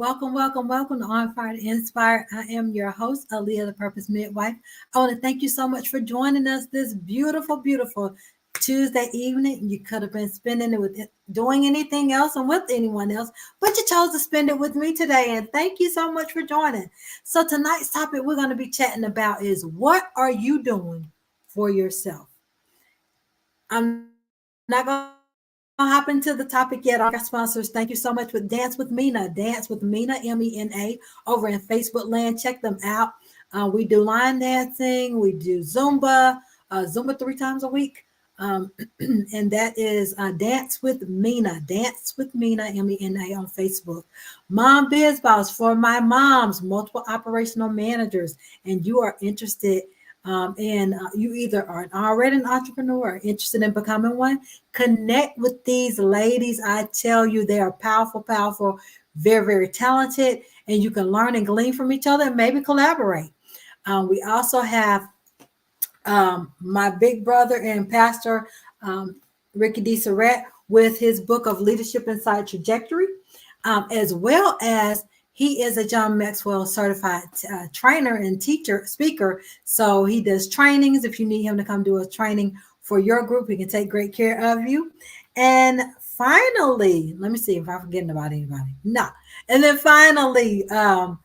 Welcome, welcome, welcome to On Fire to Inspire. I am your host, Aaliyah, the Purpose Midwife. I want to thank you so much for joining us this beautiful, beautiful Tuesday evening. You could have been spending it with doing anything else and with anyone else, but you chose to spend it with me today. And thank you so much for joining. So tonight's topic we're going to be chatting about is what are you doing for yourself? I'm not going to hop into the topic yet. Our sponsors, thank you so much with Dance with Mina. Dance with Mina, MENA, over in Facebook land. Check them out. We do line dancing, we do Zumba 3 times a week. Um, and that is Dance with Mina, Dance with Mina, MENA on Facebook. Mom Biz Boss for my moms, multiple operational managers, and you are interested and you either are already an entrepreneur or interested in becoming one, connect with these ladies. I tell you, they are powerful, powerful, very, very talented, and you can learn and glean from each other and maybe collaborate. We also have my big brother and pastor, um, Ricky D. Surratt, with his book of Leadership Inside Trajectory, as well as he is a John Maxwell certified trainer and teacher, speaker. So he does trainings. If you need him to come do a training for your group, he can take great care of you. And finally, let me see if I'm forgetting about anybody. No. And then finally, UEB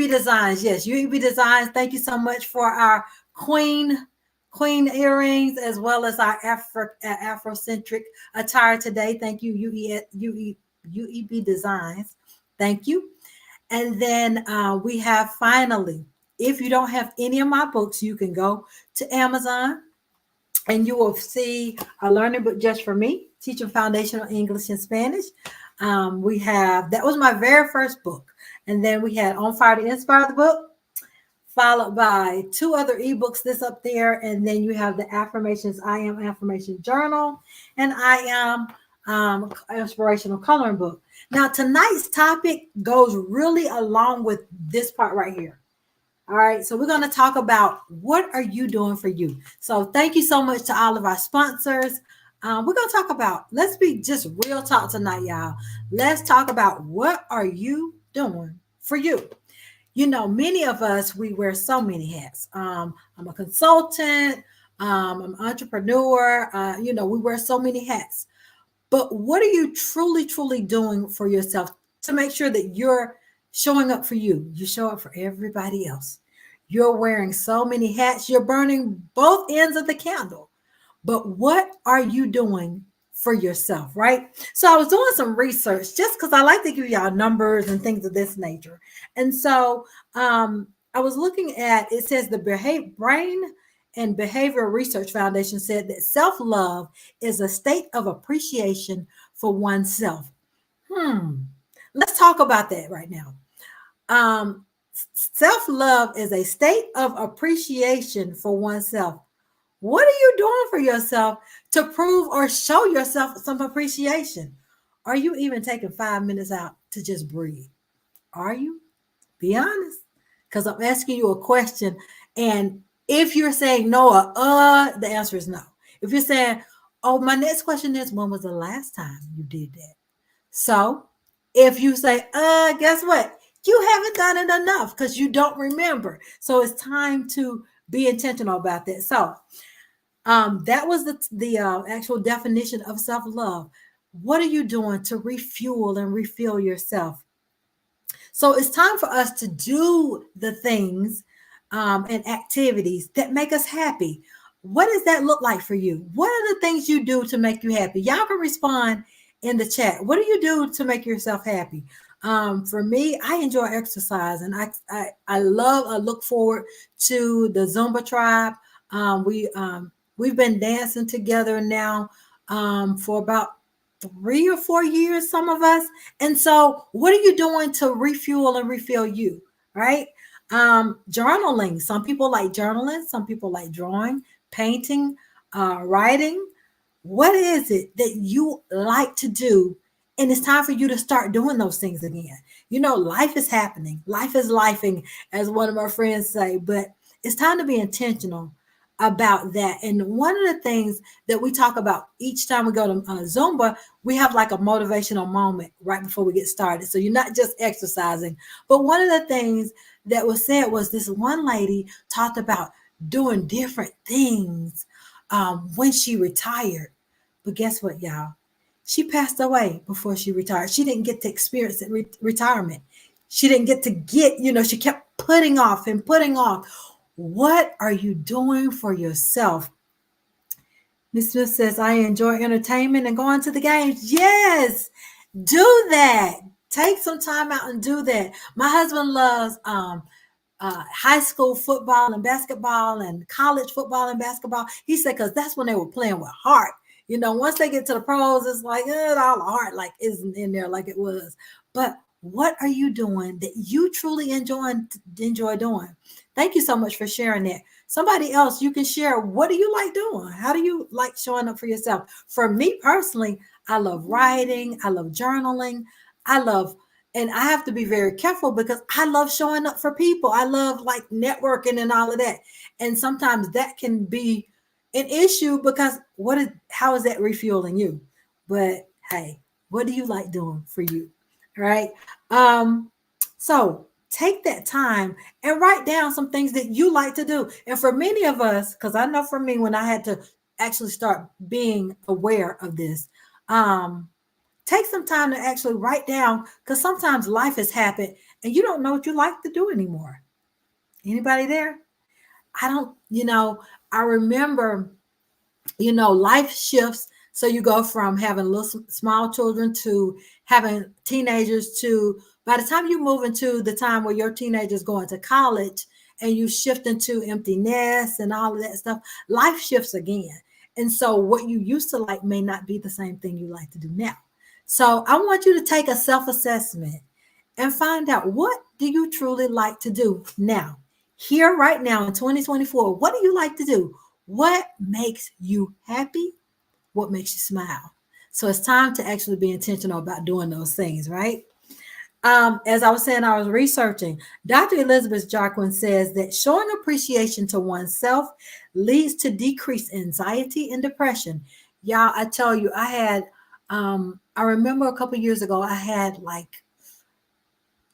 Designs. Yes, UEB Designs. Thank you so much for our queen earrings as well as our Afrocentric attire today. Thank you, UEB Designs. Thank you. And then we have finally, if you don't have any of my books, you can go to Amazon and you will see a learning book just for me, teaching foundational English and Spanish. We have, that was my very first book. And then we had On Fire to Inspire the book, followed by 2 other ebooks, this up there. And then you have the affirmations, I Am Affirmation Journal, and I Am Inspirational Coloring Book. Now, tonight's topic goes really along with this part right here. All right, so we're going to talk about what are you doing for you. So thank you so much to all of our sponsors. We're going to talk about, let's be just real talk tonight, y'all. Let's talk about what are you doing for you. You know, many of us, we wear so many hats. I'm a consultant, I'm an entrepreneur. We wear so many hats. But what are you truly, truly doing for yourself to make sure that you're showing up for you? You show up for everybody else. You're wearing so many hats. You're burning both ends of the candle. But what are you doing for yourself, right? So I was doing some research just because I like to give y'all numbers and things of this nature. And so I was looking at, it says the Brain and Behavioral Research Foundation said that self-love is a state of appreciation for oneself. Let's talk about that right now. Self-love is a state of appreciation for oneself. What are you doing for yourself to prove or show yourself some appreciation? Are you even taking 5 minutes out to just breathe? Are you? Be honest. Because I'm asking you a question. And if you're saying no or the answer is no. If you're saying, oh, my next question is, when was the last time you did that? So if you say, guess what? You haven't done it enough because you don't remember. So it's time to be intentional about that. So that was the actual definition of self-love. What are you doing to refuel and refill yourself? So it's time for us to do the things and activities that make us happy. What does that look like for you? What are the things you do to make you happy? Y'all can respond in the chat. What do you do to make yourself happy? For me, I enjoy exercise, and I look forward to the Zumba tribe. We've been dancing together now for about 3 or 4 years, some of us. And so what are you doing to refuel and refill you, right? Journaling. Some people like journaling. Some people like drawing, painting, writing. What is it that you like to do? And it's time for you to start doing those things again. You know, life is happening. Life is lifing, as one of my friends say, but it's time to be intentional about that. And one of the things that we talk about each time we go to Zumba, we have like a motivational moment right before we get started. So you're not just exercising. But one of the things that was said was this one lady talked about doing different things when she retired. But guess what, y'all? She passed away before she retired. She didn't get to experience retirement. She didn't get to she kept putting off and putting off. What are you doing for yourself? Miss Smith says, I enjoy entertainment and going to the games. Yes, do that. Take some time out and do that. My husband loves high school football and basketball and college football and basketball. He said, because that's when they were playing with heart. Once they get to the pros, it's like all the heart like isn't in there like it was. But what are you doing that you truly enjoy doing? Thank you so much for sharing that. Somebody else, you can share. What do you like doing? How do you like showing up for yourself? For me personally, I love writing. I love journaling. And I have to be very careful because I love showing up for people. I love like networking and all of that. And sometimes that can be an issue because how is that refueling you? But hey, what do you like doing for you? Right? So take that time and write down some things that you like to do. And for many of us, because I know for me, when I had to actually start being aware of this, take some time to actually write down, because sometimes life has happened and you don't know what you like to do anymore. Anybody there? I remember, life shifts. So you go from having little small children to having teenagers to by the time you move into the time where your teenagers go into college and you shift into empty nests and all of that stuff, life shifts again. And so what you used to like may not be the same thing you like to do now. So I want you to take a self-assessment and find out, what do you truly like to do now? Here, right now in 2024, what do you like to do? What makes you happy? What makes you smile? So it's time to actually be intentional about doing those things, right? As I was saying, I was researching. Dr. Elizabeth Jacquin says that showing appreciation to oneself leads to decreased anxiety and depression. Y'all, I tell you, I remember a couple years ago, I had like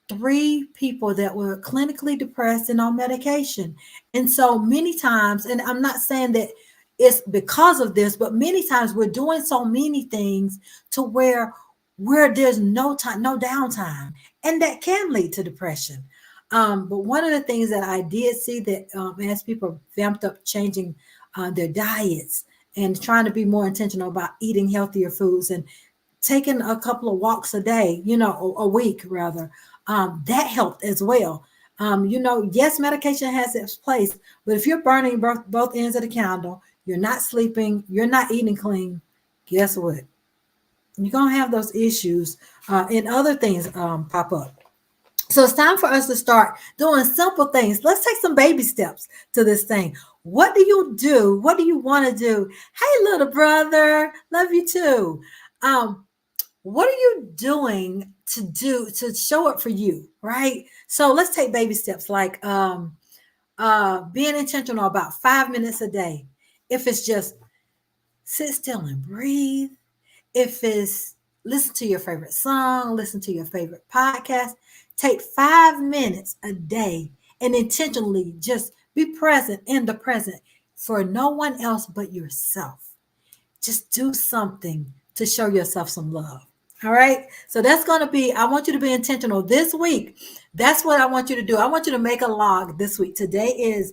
3 people that were clinically depressed and on medication. And so many times, and I'm not saying that it's because of this, but many times we're doing so many things to where there's no time, no downtime, and that can lead to depression. But one of the things that I did see that as people vamped up changing their diets and trying to be more intentional about eating healthier foods and taking a couple of walks a day, a week rather, that helped as well. Yes, medication has its place, but if you're burning both ends of the candle, you're not sleeping, you're not eating clean, guess what? You're going to have those issues and other things pop up. So it's time for us to start doing simple things. Let's take some baby steps to this thing. What do you do? What do you want to do? Hey, little brother, love you too. What are you doing to show up for you, right? So let's take baby steps like being intentional about 5 minutes a day. If it's just sit still and breathe, if it's listen to your favorite song, listen to your favorite podcast, take 5 minutes a day and intentionally just be present in the present for no one else but yourself. Just do something to show yourself some love. All right. So that's going to be, I want you to be intentional this week. That's what I want you to do. I want you to make a log this week. Today is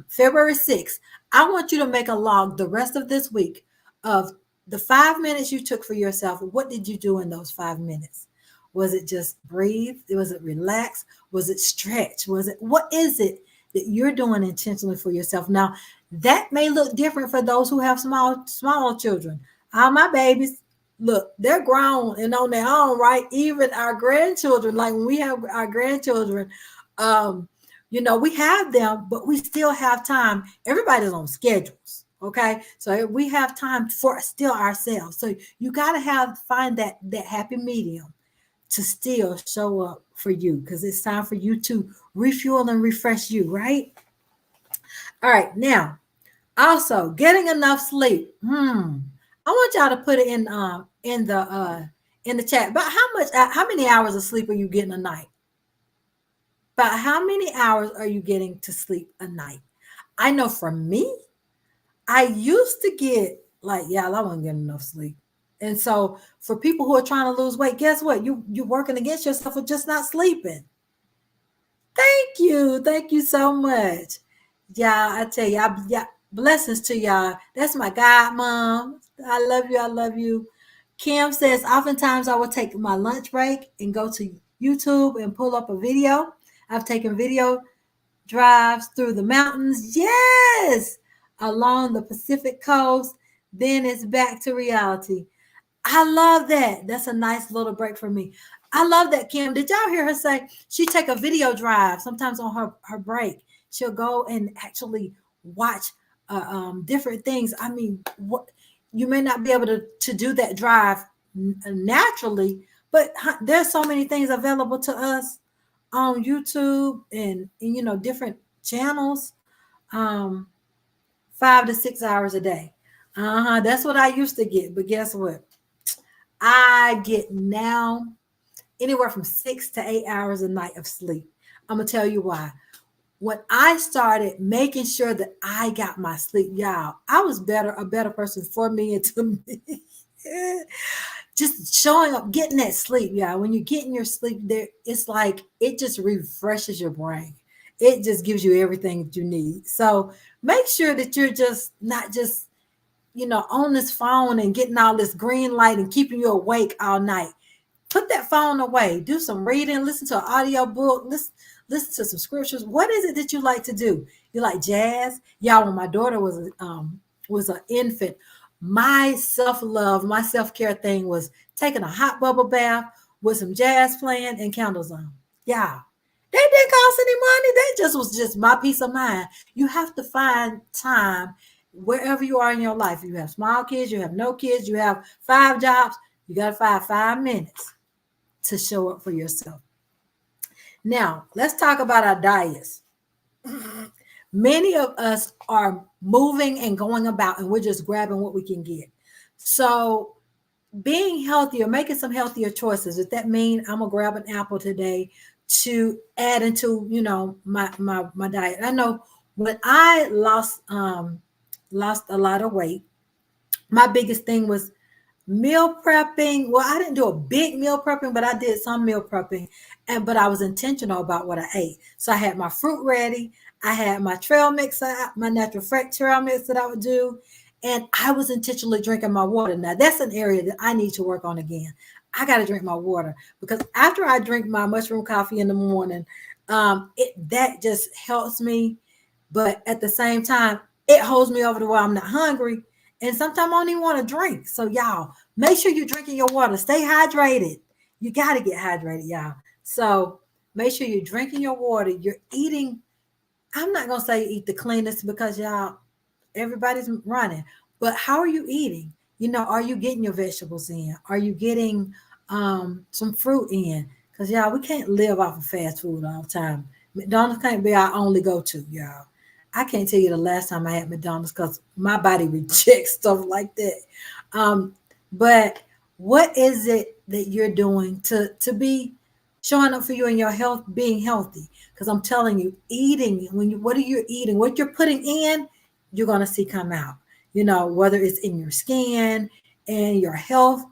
February 6th. I want you to make a log the rest of this week of the 5 minutes you took for yourself. What did you do in those 5 minutes? Was it just breathe? Was it relax? Was it stretch? What is it that you're doing intentionally for yourself? Now, that may look different for those who have small children. All my babies, look, they're grown and on their own, right? Even our grandchildren, like when we have our grandchildren, we have them, but we still have time. Everybody's on schedules, okay? So we have time for still ourselves. So you got to find that happy medium to still show up for you, because it's time for you to refuel and refresh you, right? All right, now, Also, getting enough sleep. I want y'all to put it in the chat. But how many hours of sleep are you getting a night? But how many hours are you getting to sleep a night? I know for me, I used to get like, yeah, I wasn't getting enough sleep. And so for people who are trying to lose weight, guess what? You're working against yourself with just not sleeping. Thank you. Thank you so much. Yeah, I tell you, yeah, blessings to y'all. That's my God, mom. I love you. I love you. Kim says, oftentimes I will take my lunch break and go to YouTube and pull up a video. I've taken video drives through the mountains. Yes, along the Pacific coast. Then it's back to reality. I love that. That's a nice little break for me. I love that, Kim. Did y'all hear her say she take a video drive sometimes on her break? She'll go and actually watch different things. I mean, what you may not be able to do that drive naturally, but there's so many things available to us on YouTube and different channels. 5 to 6 hours a day. That's what I used to get. But guess what? I get now anywhere from 6 to 8 hours a night of sleep. I'm gonna tell you why. When I started making sure that I got my sleep, y'all, I was a better person for me and to me. Just showing up, getting that sleep, y'all. When you're getting your sleep, there, it's like it just refreshes your brain. It just gives you everything that you need. So make sure that you're just not just on this phone and getting all this green light and keeping you awake all night. Put that phone away. Do some reading. Listen to an audio book. Listen to some scriptures. What is it that you like to do? You like jazz? Y'all, when my daughter was an infant, my self-love, my self-care thing was taking a hot bubble bath with some jazz playing and candles on. Yeah. They didn't cost any money. That just was just my peace of mind. You have to find time wherever you are in your life. You have small kids, you have no kids, you have 5 jobs. You got to find 5 minutes to show up for yourself. Now, let's talk about our diets. Many of us are moving and going about, and we're just grabbing what we can get. So, being healthier, making some healthier choices. Does that mean I'm gonna grab an apple today to add into my diet? I know when I lost a lot of weight, my biggest thing was meal prepping. Well, I didn't do a big meal prepping, but I did some meal prepping, but I was intentional about what I ate. So I had my fruit ready. I had my trail mix, my natural fresh trail mix that I would do, and I was intentionally drinking my water. Now that's an area that I need to work on again. I got to drink my water because after I drink my mushroom coffee in the morning, that just helps me. But at the same time, it holds me over to where I'm not hungry. And sometimes I don't even want to drink. So y'all, make sure you're drinking your water. Stay hydrated. You got to get hydrated, y'all. So make sure you're drinking your water. You're eating. I'm not going to say eat the cleanest because y'all, everybody's running. But how are you eating? Are you getting your vegetables in? Are you getting some fruit in? Because y'all, we can't live off of fast food all the time. McDonald's can't be our only go-to, y'all. I can't tell you the last time I had McDonald's because my body rejects stuff like that. But what is it that you're doing to be showing up for you and your health, being healthy? Because I'm telling you, eating, what are you eating, what you're putting in, you're going to see come out. Whether it's in your skin and your health,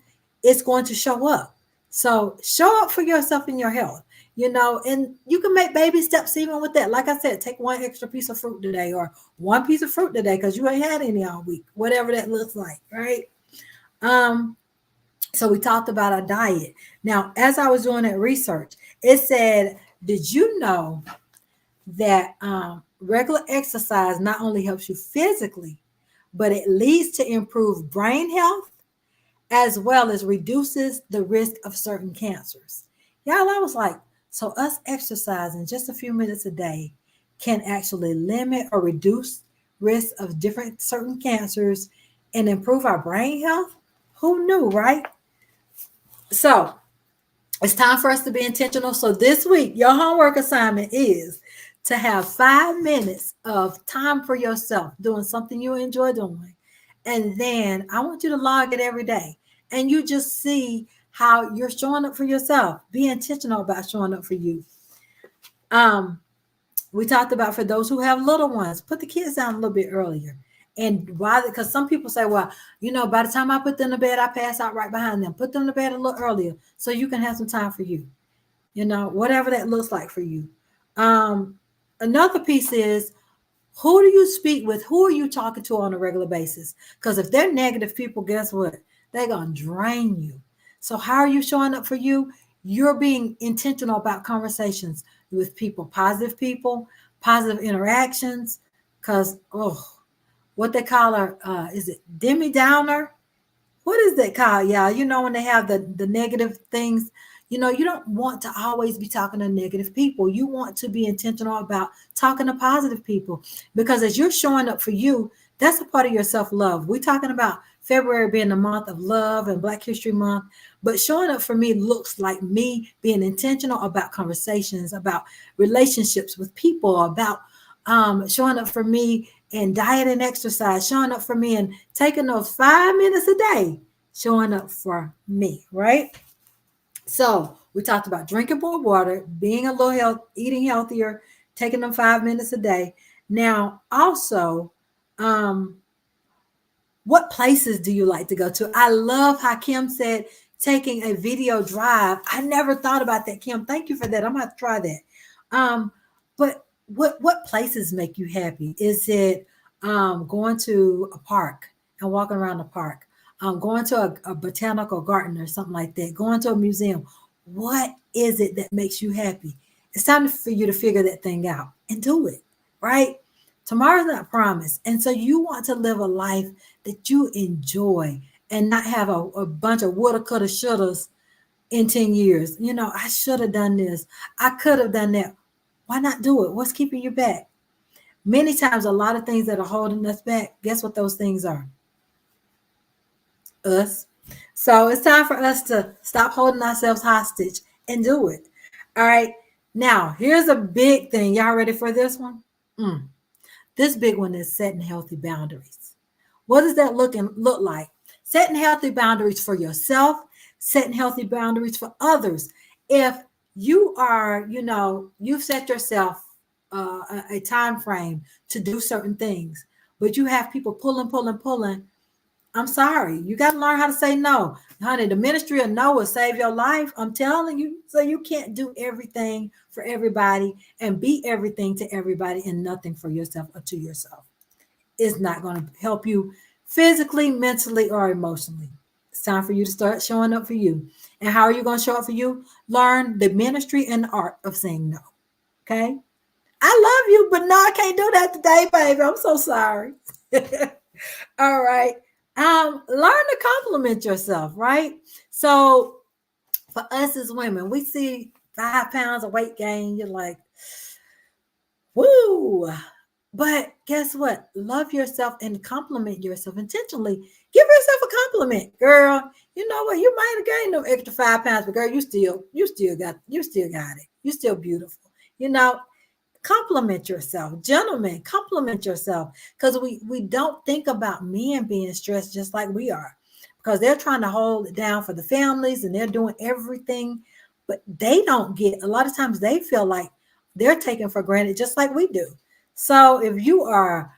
it's going to show up. So show up for yourself and your health. And you can make baby steps even with that. Like I said, take one extra piece of fruit today or one piece of fruit today because you ain't had any all week, whatever that looks like, right? So we talked about our diet. Now, as I was doing that research, it said, did you know that regular exercise not only helps you physically, but it leads to improved brain health as well as reduces the risk of certain cancers? Y'all, I was like, so us exercising just a few minutes a day can actually limit or reduce risk of certain cancers and improve our brain health? Who knew, right? So it's time for us to be intentional. So this week, your homework assignment is to have 5 minutes of time for yourself, doing something you enjoy doing. And then I want you to log it every day. And you just see how you're showing up for yourself. Be intentional about showing up for you. Um, we talked about for those who have little ones, put the kids down a little bit earlier. And why? Because some people say, well, by the time I put them to bed, I pass out right behind them. Put them to bed a little earlier so you can have some time for you, whatever that looks like for you. Another piece is, who do you speak with? Who are you talking to on a regular basis? Because if they're negative people, guess what? They're going to drain you. So how are you showing up for you? You're being intentional about conversations with people, positive interactions. Because, what they call her, is it Demi Downer? What is that called? Yeah, when they have the negative things, you don't want to always be talking to negative people. You want to be intentional about talking to positive people, because as you're showing up for you, that's a part of your self-love. We're talking about February being the month of love and Black History Month, but showing up for me looks like me being intentional about conversations, about relationships with people, about showing up for me and diet and exercise, showing up for me and taking those 5 minutes a day, showing up for me, right? So we talked about drinking more water, being a little eating healthier, taking them 5 minutes a day. Now, also, what places do you like to go to? I love how Kim said taking a video drive. I never thought about that, Kim. Thank you for that. I'm going to try that. But what places make you happy? Is it going to a park and walking around the park? Going to a botanical garden or something like that? Going to a museum? What is it that makes you happy? It's time for you to figure that thing out and do it, right? Tomorrow's not promised. And so you want to live a life that you enjoy and not have a bunch of woulda, coulda, shouldas in 10 years. I should have done this. I could have done that. Why not do it? What's keeping you back? Many times, a lot of things that are holding us back, guess what those things are? Us. So it's time for us to stop holding ourselves hostage and do it. All right. Now, here's a big thing. Y'all ready for this one? This big one is setting healthy boundaries. What does that look like? Setting healthy boundaries for yourself, setting healthy boundaries for others. If you are, you've set yourself a time frame to do certain things, but you have people pulling. I'm sorry. You got to learn how to say no. Honey, the ministry of no will save your life. I'm telling you. So you can't do everything for everybody and be everything to everybody and nothing for yourself or to yourself. It's not going to help you physically, mentally, or emotionally. It's time for you to start showing up for you. And how are you going to show up for you? Learn the ministry and the art of saying no. Okay? I love you, but no, I can't do that today, baby. I'm so sorry. All right. Learn to compliment yourself, right? So for us as women, we see 5 pounds of weight gain. You're like, woo. But guess what? Love yourself and compliment yourself intentionally. Give yourself a compliment, girl. You know what? You might have gained no extra 5 pounds, but girl, you still got it. You're still beautiful. Compliment yourself. Gentlemen, compliment yourself, because we don't think about men being stressed just like we are, because they're trying to hold it down for the families and they're doing everything, but they don't get, a lot of times they feel like they're taken for granted just like we do. So if you are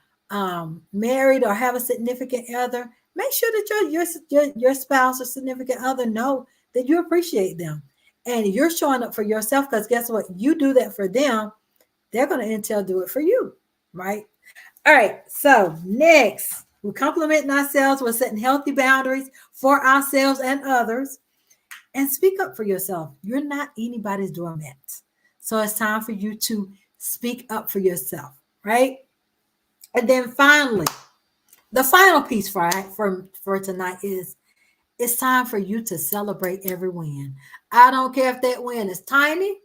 married or have a significant other, make sure that your spouse or significant other know that you appreciate them and you're showing up for yourself, because guess what? You do that for them, they're going to intel do it for you, right? All right. So next, we're complimenting ourselves. We're setting healthy boundaries for ourselves and others. And speak up for yourself. You're not anybody's doormat. So it's time for you to speak up for yourself, right? And then finally, the final piece for tonight is it's time for you to celebrate every win. I don't care if that win is tiny.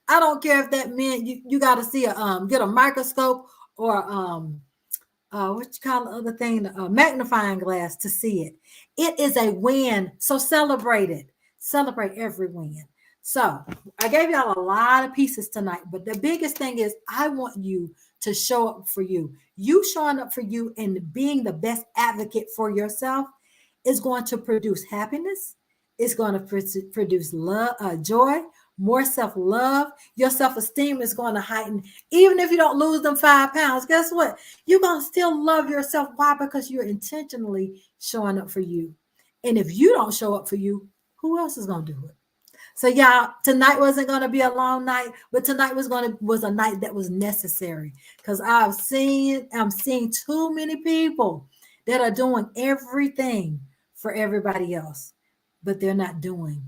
I don't care if that meant you got to see get a microscope or what you call the other thing, a magnifying glass to see it. It is a win, so celebrate it. Celebrate every win. So I gave y'all a lot of pieces tonight, but the biggest thing is I want you to show up for you. You showing up for you and being the best advocate for yourself is going to produce happiness. It's going to produce love, joy, more self-love. Your self-esteem is going to heighten. Even if you don't lose them 5 pounds, guess what? You're going to still love yourself. Why? Because you're intentionally showing up for you. And if you don't show up for you, who else is going to do it? So y'all, tonight wasn't going to be a long night, but tonight was a night that was necessary because I'm seeing too many people that are doing everything for everybody else, but they're not doing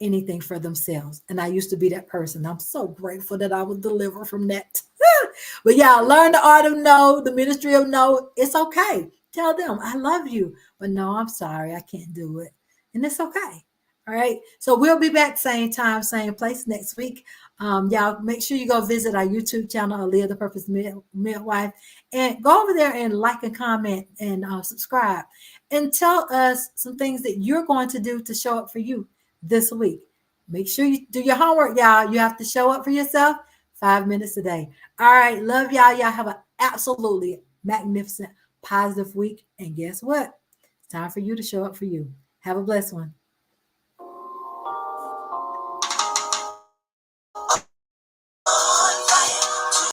anything for themselves. And I used to be that person. I'm so grateful that I was delivered from that. But yeah, learn the art of no, the ministry of no. It's okay. Tell them I love you, but no, I'm sorry, I can't do it, and it's okay. All right. So we'll be back same time, same place next week. Y'all make sure you go visit our YouTube channel, Aaliyah the Purpose Midwife, and go over there and like and comment and subscribe and tell us some things that you're going to do to show up for you this week. Make sure you do your homework, y'all. You have to show up for yourself 5 minutes a day. All right. Love y'all. Y'all have an absolutely magnificent, positive week. And guess what? It's time for you to show up for you. Have a blessed one.